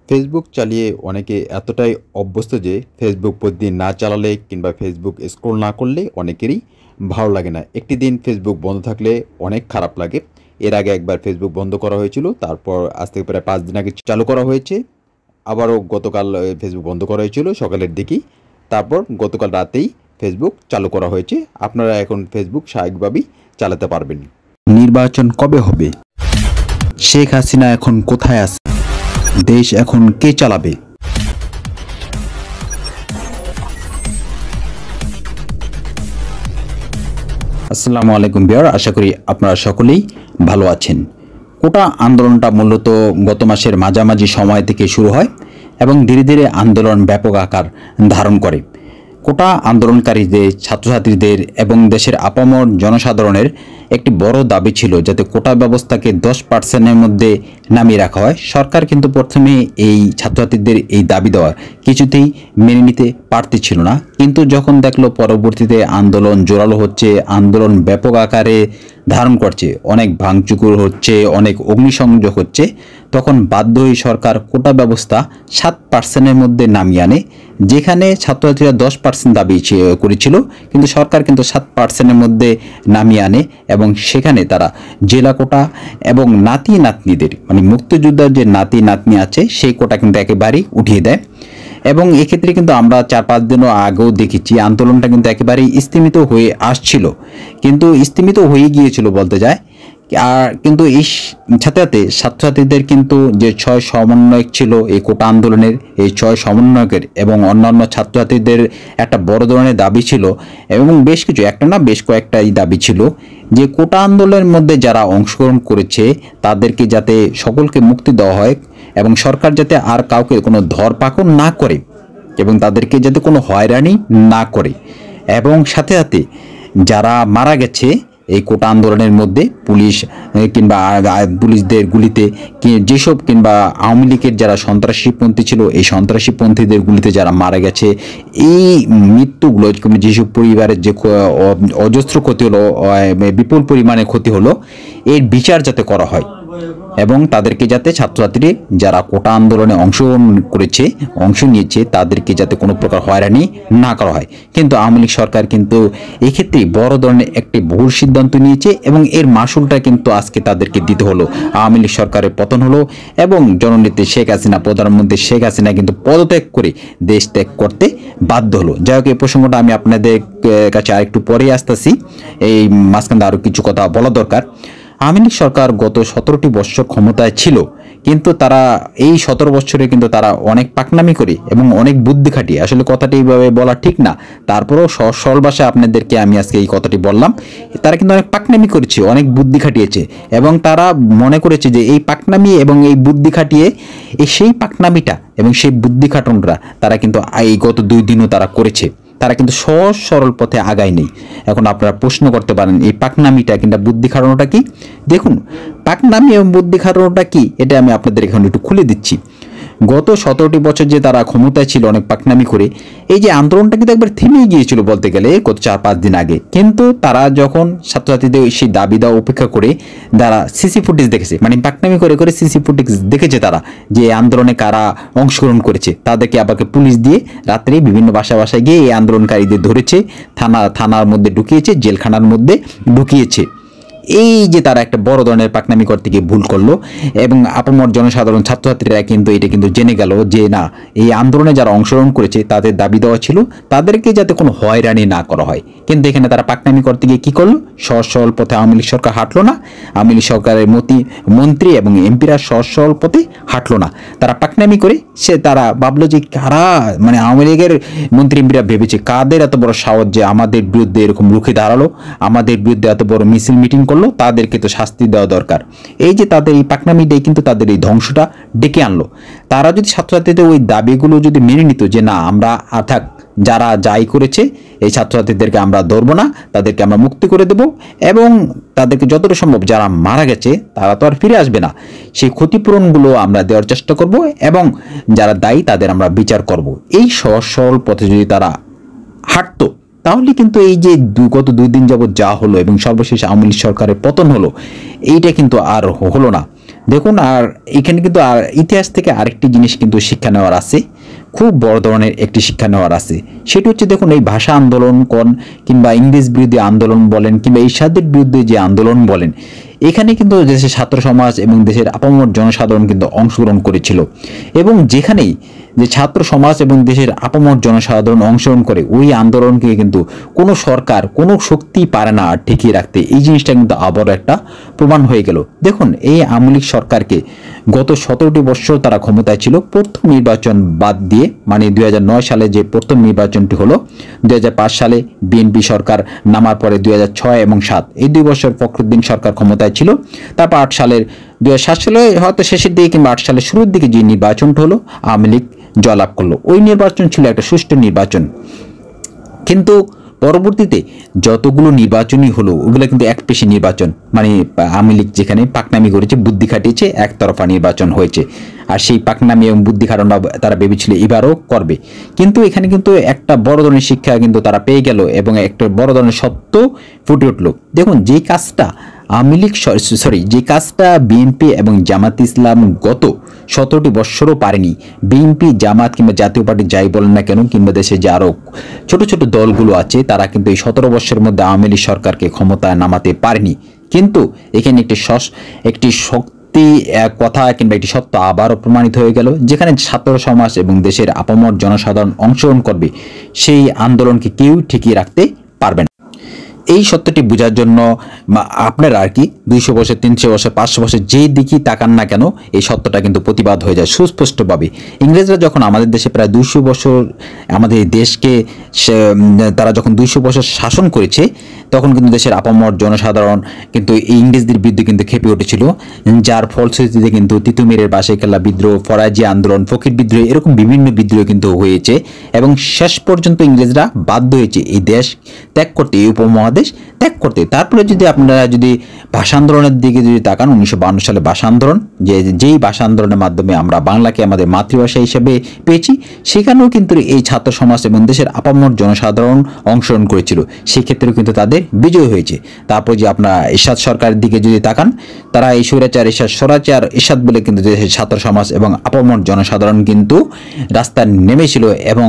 Facebook চালিয়ে অনেকে এতটাই অভ্যস্ত যে ফেসবুক প্রতিদিন না চালালে কিংবা ফেসবুক স্ক্রল না করলে অনেকেরই ভালো লাগে না। একটি দিন ফেসবুক বন্ধ থাকলে অনেক খারাপ লাগে। এর আগে একবার ফেসবুক বন্ধ করা হয়েছিল, তারপর আজ থেকে প্রায় 5 দিন আগে চালু করা হয়েছে। আবারও গতকাল ফেসবুক বন্ধ করা হয়েছিল সকালের দিকেই, তারপর গতকাল রাতেই ফেসবুক চালু করা হয়েছে। আপনারা এখন ফেসবুক স্বাভাবিকভাবেই চালাতে পারবেন। নির্বাচন কবে হবে? শেখ হাসিনা এখন কোথায় আছে? দেশ এখন কে চালাবে? আসসালামু আলাইকুম ভিউয়ার, আশা করি আপনারা সকলেই ভালো আছেন। কোটা আন্দোলনটা মূলত গত মাসের মাঝামাঝি সময় থেকে শুরু হয় এবং ধীরে ধীরে আন্দোলন ব্যাপক আকার ধারণ করে। কোটা আন্দোলনকারীদের, ছাত্রছাত্রীদের এবং দেশের আপামর জনসাধারণের একটি বড় দাবি ছিল যাতে কোটা ব্যবস্থাকে 10% মধ্যে নামিয়ে রাখা হয়। সরকার কিন্তু প্রথমে এই ছাত্রছাত্রীদের এই দাবি দেওয়া কিছুতেই মেনে নিতে পারতেছিল না, কিন্তু যখন দেখলো পরবর্তীতে আন্দোলন জোরালো হচ্ছে, আন্দোলন ব্যাপক আকারে ধারণ করছে, অনেক ভাঙচুর হচ্ছে, অনেক অগ্নিসংযোগ হচ্ছে, তখন বাধ্য হয়ে সরকার কোটা ব্যবস্থা 7% মধ্যে নামিয়ে আনে। যেখানে ছাত্রছাত্রীরা 10% দাবি করেছিল, কিন্তু সরকার কিন্তু 7% মধ্যে নামিয়ে আনে এবং সেখানে তারা জেলা কোটা এবং নাতি নাতনিদের, মানে মুক্তিযোদ্ধার যে নাতি নাতনি আছে সেই কোটা কিন্তু একেবারেই উঠিয়ে দেয়। এবং এক্ষেত্রে কিন্তু আমরা 4-5 দিনও আগেও দেখেছি আন্দোলনটা কিন্তু একেবারেই স্তিমিত হয়ে আসছিল, কিন্তু স্তিমিত হয়ে গিয়েছিল বলতে যায়। আর কিন্তু এই সাথে সাথে ছাত্রছাত্রীদের কিন্তু যে 6 সমন্বয়ক ছিল এই কোটা আন্দোলনের, এই 6 সমন্বয়কের এবং অন্যান্য ছাত্রছাত্রীদের একটা বড় ধরনের দাবি ছিল এবং বেশ কিছু, একটা না বেশ কয়েকটা এই দাবি ছিল যে কোটা আন্দোলনের মধ্যে যারা অংশগ্রহণ করেছে তাদেরকে যাতে সকলকে মুক্তি দেওয়া হয় এবং সরকার যাতে আর কাউকে কোনো ধরপাকড় না করে এবং তাদেরকে যাতে কোনো হয়রানি না করে, এবং সাথে সাথে যারা মারা গেছে এই কোটা আন্দোলনের মধ্যে পুলিশ কিংবা পুলিশদের গুলিতে যেসব, কিংবা আওয়ামী লীগের যারা সন্ত্রাসীপন্থী ছিল এই সন্ত্রাসীপন্থীদের গুলিতে যারা মারা গেছে, এই মৃত্যুগুলো যেসব পরিবারের যে অজস্র ক্ষতি হলো, বিপুল পরিমাণে ক্ষতি হলো, এর বিচার যাতে করা হয় এবং তাদেরকে যাতে ছাত্রছাত্রী যারা কোটা আন্দোলনে অংশ নিয়েছে তাদেরকে যাতে কোনো প্রকার হয়রানি না করা হয়। কিন্তু আওয়ামী লীগ সরকার কিন্তু এক্ষেত্রে বড় ধরনের একটি ভুল সিদ্ধান্ত নিয়েছে এবং এর মাসুলটা কিন্তু আজকে তাদেরকে দিতে হলো। আওয়ামী লীগ সরকারের পতন হলো এবং জননেত্রী শেখ হাসিনা, প্রধানমন্ত্রী শেখ হাসিনা কিন্তু পদত্যাগ করে দেশ ত্যাগ করতে বাধ্য হলো। যাই হোক, এই প্রসঙ্গটা আমি আপনাদের কাছে আরেকটু পরে আসতেছি, এই মাঝখানে আরও কিছু কথা বলা দরকার। আওয়ামী লীগ সরকার গত 17টি বছর ক্ষমতায় ছিল, কিন্তু তারা এই 17 বছরে কিন্তু তারা অনেক পাকনামি করে এবং অনেক বুদ্ধি খাটিয়ে, আসলে কথাটি এইভাবে বলা ঠিক না, তারপরেও সরল ভাষায় আপনাদেরকে আমি আজকে এই কথাটি বললাম, তারা কিন্তু অনেক পাকনামি করেছে, অনেক বুদ্ধি খাটিয়েছে এবং তারা মনে করেছে যে এই পাকনামি এবং এই বুদ্ধি খাটিয়ে সেই পাকনামিটা এবং সেই বুদ্ধি খাটনটা তারা কিন্তু এই গত 2 দিনও তারা করেছে। তারা কিন্তু সহজ সরল পথে আগায় নেই। এখন আপনারা প্রশ্ন করতে পারেন এই পাকনামিটা কিংবা বুদ্ধি খাটানোটা কি? দেখুন, পাকনামি এবং বুদ্ধি খাটানোটা কি এটা আমি আপনাদের এখন একটু খুলে দিচ্ছি। গত 17টি বছর যে তারা ক্ষমতায় ছিল অনেক পাকনামি করে, এই যে আন্দোলনটা কিন্তু একবার থেমে গিয়েছিল বলতে গেলে গত 4-5 দিন আগে, কিন্তু তারা যখন ছাত্রছাত্রীদের সেই দাবি দেওয়া উপেক্ষা করে তারা সিসি ফুটেজ দেখেছে, মানে পাকনামি করে করে সিসি ফুটেজ দেখেছে তারা যে আন্দোলনে কারা অংশগ্রহণ করেছে, তাদেরকে আবার পুলিশ দিয়ে রাত্রে বিভিন্ন বাসায় গিয়ে এই আন্দোলনকারীদের ধরেছে, থানার মধ্যে ঢুকিয়েছে, জেলখানার মধ্যে ঢুকিয়েছে। এই যে তারা একটা বড় ধরনের পাকনামি করতে গিয়ে ভুল করলো এবং আপামর জনসাধারণ ছাত্রছাত্রীরা কিন্তু এটা কিন্তু জেনে গেল যে না, এই আন্দোলনে যারা অংশগ্রহণ করেছে তাদের দাবি দেওয়া ছিল তাদেরকে যাতে কোনো হয়রানি না করা হয়, কিন্তু এখানে তারা পাকনামি করতে গিয়ে কী করলো? সহজ সরল পথে আওয়ামী লীগ সরকার হাঁটলো না, আওয়ামী লীগ সরকারের মন্ত্রী এবং এমপিরা সহজ সরল পথে হাঁটলো না, তারা পাকনামি করে তারা ভাবলো যে কারা, মানে আওয়ামী লীগের মন্ত্রী এমপিরা ভেবেছে কাদের এত বড় সাহস যে আমাদের বিরুদ্ধে এরকম রুখে দাঁড়ালো, আমাদের বিরুদ্ধে এত বড় মিছিল মিটিং করলো, তাদেরকে তো শাস্তি দেওয়া দরকার। এই যে তাদের এই পাকনামিটাই কিন্তু তাদের এই ধ্বংসটা ডেকে আনলো। তারা যদি ছাত্রছাত্রীদের ওই দাবিগুলো যদি মেনে নিত যে না, আমরা অর্থাৎ যারা যাই করেছে এই ছাত্রছাত্রীদেরকে আমরা ধরবো না, তাদেরকে আমরা মুক্তি করে দেব এবং তাদেরকে যতটা সম্ভব যারা মারা গেছে তারা তো আর ফিরে আসবে না, সেই ক্ষতিপূরণগুলো আমরা দেওয়ার চেষ্টা করব এবং যারা দায়ী তাদের আমরা বিচার করব। এই সহজ সরল পথে যদি তারা হাঁটতো তাহলে কিন্তু এই যে গত 2 দিন যাবত যা হলো এবং সর্বশেষ আওয়ামী লীগ সরকারের পতন হলো, এইটা কিন্তু আর হলো না। দেখুন, আর এখানে কিন্তু আর ইতিহাস থেকে আরেকটি জিনিস কিন্তু শিক্ষা নেওয়ার আছে, খুব বড় ধরনের একটি শিক্ষা নেওয়ার আছে। সেটা হচ্ছে, দেখুন, এই ভাষা আন্দোলন কিংবা ইংরেজ বিরোধী আন্দোলন বলেন কিংবা এরশাদের বিরুদ্ধে যে আন্দোলন বলেন, এখানে কিন্তু দেশের ছাত্র সমাজ এবং দেশের আপামর জনসাধারণ কিন্তু অংশগ্রহণ করেছিল। এবং যেখানেই যে ছাত্র সমাজ এবং দেশের আপামর জনসাধারণ অংশগ্রহণ করে, ওই আন্দোলনকে কিন্তু কোনো সরকার, কোনো শক্তি পারে না আর ঠেকিয়ে রাখতে। এই জিনিসটা কিন্তু আবারও একটা প্রমাণ হয়ে গেল। দেখুন, এই আওয়ামী লীগ সরকারকে গত 17টি বছর তারা ক্ষমতায় ছিল, প্রথম নির্বাচন বাদ দিয়ে, মানে 2009 সালে যে প্রথম নির্বাচনটি হলো, 2005 সালে বিএনপি সরকার নামার পরে 2006 এবং 2007 এই 2 বছর ফখরুদ্দিন সরকার ক্ষমতায় ছিল। তারপর 2007 সালে হয়তো শেষের দিকে কিংবা 2008 সালের শুরুর দিকে যে নির্বাচনটা হলো, আওয়ামী লীগ জয়লাভ করলো। ওই নির্বাচন ছিল একটা সুষ্ঠু নির্বাচন। কিন্তু পরবর্তীতে যতগুলো নির্বাচনই হলো, ওগুলো কিন্তু একপেশি নির্বাচন, মানে আওয়ামী লীগ যেখানে পাকনামি করেছে, বুদ্ধি খাটিয়েছে, একতরফা নির্বাচন হয়েছে। আর সেই পাকনামি এবং বুদ্ধি খাটানো তারা ভেবেছিল এবারও করবে। কিন্তু এখানে কিন্তু একটা বড় ধরনের শিক্ষা কিন্তু তারা পেয়ে গেল এবং একটা বড় ধরনের সত্য ফুটে উঠলো। দেখুন, যে কাজটা যে কাজটা বিএনপি এবং জামাত ইসলাম গত 17টি বৎসরও পারেনি, বিএনপি, জামাত কিংবা জাতীয় পার্টি যাই বলেন না কেন, কিংবা দেশে যে আরও ছোট ছোট দলগুলো আছে, তারা কিন্তু এই 17 বৎসরের মধ্যে আওয়ামী লীগ সরকারকে ক্ষমতায় নামাতে পারেনি। কিন্তু এখানে একটি শক্তি কথা কিংবা একটি সত্য আবারও প্রমাণিত হয়ে গেল, যেখানে ছাত্র সমাজ এবং দেশের আপামর জনসাধারণ অংশগ্রহণ করবে, সেই আন্দোলনকে কেউ ঠেকিয়ে রাখতে পারবে না। এই সত্যটি বোঝার জন্য আপনারা আর কি 200 বছর, 300 বছর, 500 বছর যেই দিকেই তাকান না কেন, এই সত্যটা কিন্তু প্রতিবাদ হয়ে যায় সুস্পষ্টভাবে। ইংরেজরা যখন আমাদের দেশে প্রায় 200 বছর আমাদের দেশকে তারা যখন 200 বছর শাসন করেছে, তখন কিন্তু দেশের আপামর জনসাধারণ কিন্তু এই ইংরেজদের বিরুদ্ধে কিন্তু খেপে উঠেছিল, যার ফলশ্রুতিতে কিন্তু তিতুমিরের বাসাইকেল্লা বিদ্রোহ, ফরাজি আন্দোলন, ফকির বিদ্রোহ, এরকম বিভিন্ন বিদ্রোহ কিন্তু হয়েছে। এবং শেষ পর্যন্ত ইংরেজরা বাধ্য হয়েছে এই দেশ ত্যাগ করতে, এই উপমহাদেশ ত্যাগ করতে। তারপরে যদি আপনারা ভাষা আন্দোলনের দিকে যদি তাকান, 1952 সালে ভাষা আন্দোলন, যেই ভাষা আন্দোলনের মাধ্যমে আমরা বাংলাকে আমাদের মাতৃভাষা হিসেবে পেয়েছি, সেখানেও কিন্তু এই ছাত্র সমাজ এবং দেশের আপামর জনসাধারণ অংশগ্রহণ করেছিল, সেক্ষেত্রেও কিন্তু তাদের বিজয় হয়েছে। তারপর যে আপনারা এরশাদ সরকারের দিকে যদি তাকান, তারা এই স্বৈরাচার এরশাদ বলে কিন্তু দেশের ছাত্র সমাজ এবং আপামর জনসাধারণ কিন্তু রাস্তায় নেমেছিল এবং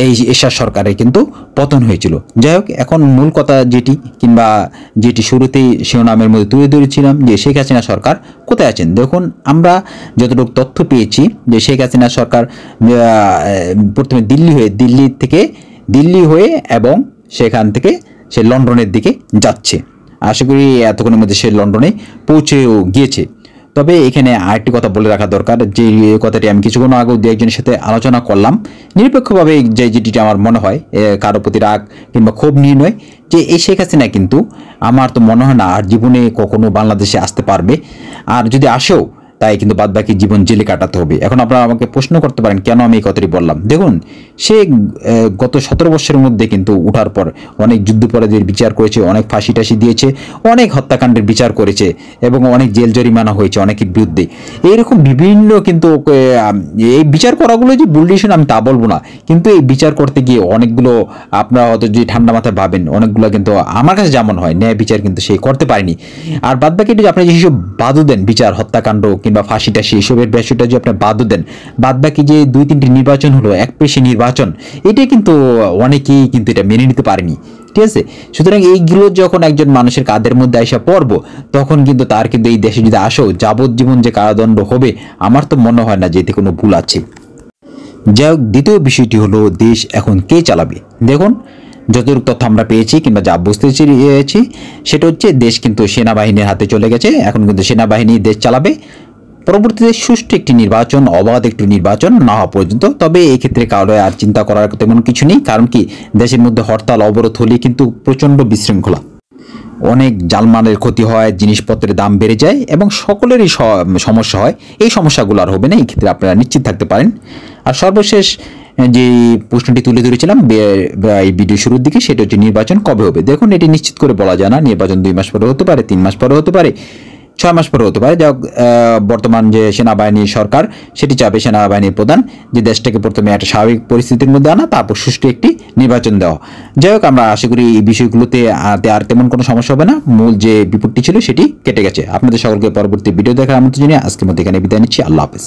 এই এরশাদ সরকারের কিন্তু পতন হয়েছিল। যাই হোক, এখন মূল কথা যেটি শুরুতেই শিরোনামের মধ্যে তুলে ধরেছিলাম, যে শেখ হাসিনা সরকার কোথায় আছেন। দেখুন, আমরা যতটুকু তথ্য পেয়েছি যে শেখ হাসিনা সরকার প্রথমে দিল্লি হয়ে এবং সেখান থেকে সে লন্ডনের দিকে যাচ্ছে। আশা করি এতক্ষণের মধ্যে সে লন্ডনে পৌঁছেও গিয়েছে। তবে এখানে আরেকটি কথা বলে রাখা দরকার, যে কথাটি আমি কিছুক্ষণ আগেও দু একজনের সাথে আলোচনা করলাম, নিরপেক্ষভাবে যেটি আমার মনে হয়, কারো প্রতি রাগ কিংবা ক্ষোভ নিয়ে নয়, যে এই শেখ হাসিনা কিন্তু আমার তো মনে হয় না আর জীবনে কখনো বাংলাদেশে আসতে পারবে। আর যদি আসেও, তাই কিন্তু বাদবাকি জীবন জেলে কাটাতে হবে। এখন আপনারা আমাকে প্রশ্ন করতে পারেন কেন আমি এই কথাটি বললাম। দেখুন, সে গত 17 বছরের মধ্যে কিন্তু উঠার পর অনেক যুদ্ধাপরাধীর বিচার করেছে, অনেক ফাঁসি টাসি দিয়েছে, অনেক হত্যাকাণ্ডের বিচার করেছে এবং অনেক জেল জরিমানা হয়েছে অনেকের বিরুদ্ধে। এইরকম বিভিন্ন কিন্তু এই বিচার করাগুলো যে ভুল ডিসিশন আমি তা বলবো না, কিন্তু এই বিচার করতে গিয়ে অনেকগুলো আপনারা হয়তো যদি ঠান্ডা মাথায় ভাবেন, অনেকগুলো কিন্তু আমার কাছে যেমন হয় ন্যায় বিচার কিন্তু সে করতে পারেনি। আর বাদবাকি আপনি যেসব বাদও দেন বিচার, হত্যাকাণ্ড কিংবা ফাঁসি টাসি, এসবের বিষয়টা যদি আপনি বাদও দেন, বাদবাকি যে 2-3টি নির্বাচন হলো একপেশি নির্বাচন, এটা কিন্তু অনেকেই কিন্তু এটা মেনে নিতে পারেনি। ঠিক আছে, সুতরাং এইগুলো যখন একজন মানুষের কাঁধের মধ্যে আসা পড়বো, তখন কিন্তু তার কিন্তু এই দেশে যদি আসো যাবজ্জীবন যে কারাদণ্ড হবে, আমার তো মনে হয় না যে এতে কোনো ভুল আছে। যাই হোক, দ্বিতীয় বিষয়টি হলো দেশ এখন কে চালাবে। দেখুন, যতটুকু তথ্য আমরা পেয়েছি কিংবা যা বুঝতে চেয়েছি, সেটা হচ্ছে দেশ কিন্তু সেনাবাহিনীর হাতে চলে গেছে। এখন কিন্তু সেনাবাহিনী দেশ চালাবে, পরবর্তীতে সুষ্ঠু একটি নির্বাচন, অবাধ একটি নির্বাচন না হওয়া পর্যন্ত। তবে এক্ষেত্রে কারো আর চিন্তা করার তেমন কিছু নেই, কারণ কি দেশের মধ্যে হরতাল অবরোধ হলে কিন্তু প্রচণ্ড বিশৃঙ্খলা, অনেক জানমালের ক্ষতি হয়, জিনিসপত্রের দাম বেড়ে যায় এবং সকলেরই সমস্যা হয়। এই সমস্যাগুলো আর হবে না, এই ক্ষেত্রে আপনারা নিশ্চিত থাকতে পারেন। আর সর্বশেষ যে প্রশ্নটি তুলে ধরেছিলাম এই ভিডিও শুরুর দিকে, সেটা হচ্ছে নির্বাচন কবে হবে। দেখুন, এটি নিশ্চিত করে বলা যায় না। নির্বাচন 2 মাস পরে হতে পারে, 3 মাস পরে হতে পারে, 6 মাস পরে হতে পারে। যাই হোক, বর্তমান যে সেনাবাহিনী সরকার সেটি চাবে সেনাবাহিনীর প্রধান যে দেশটাকে প্রথমে একটা স্বাভাবিক পরিস্থিতির মধ্যে আনা, তারপর সুষ্ঠু একটি নির্বাচন দেওয়া। যাই হোক, আমরা আশা করি এই বিষয়গুলোতে আর তেমন কোনো সমস্যা হবে না। মূল যে বিপদটি ছিল সেটি কেটে গেছে। আপনাদের সকলকে পরবর্তী ভিডিও দেখার আমন্ত্রণ জানিয়ে আজকের মধ্যে এখানে বিদায় নিচ্ছি। আল্লাহ হাফেজ।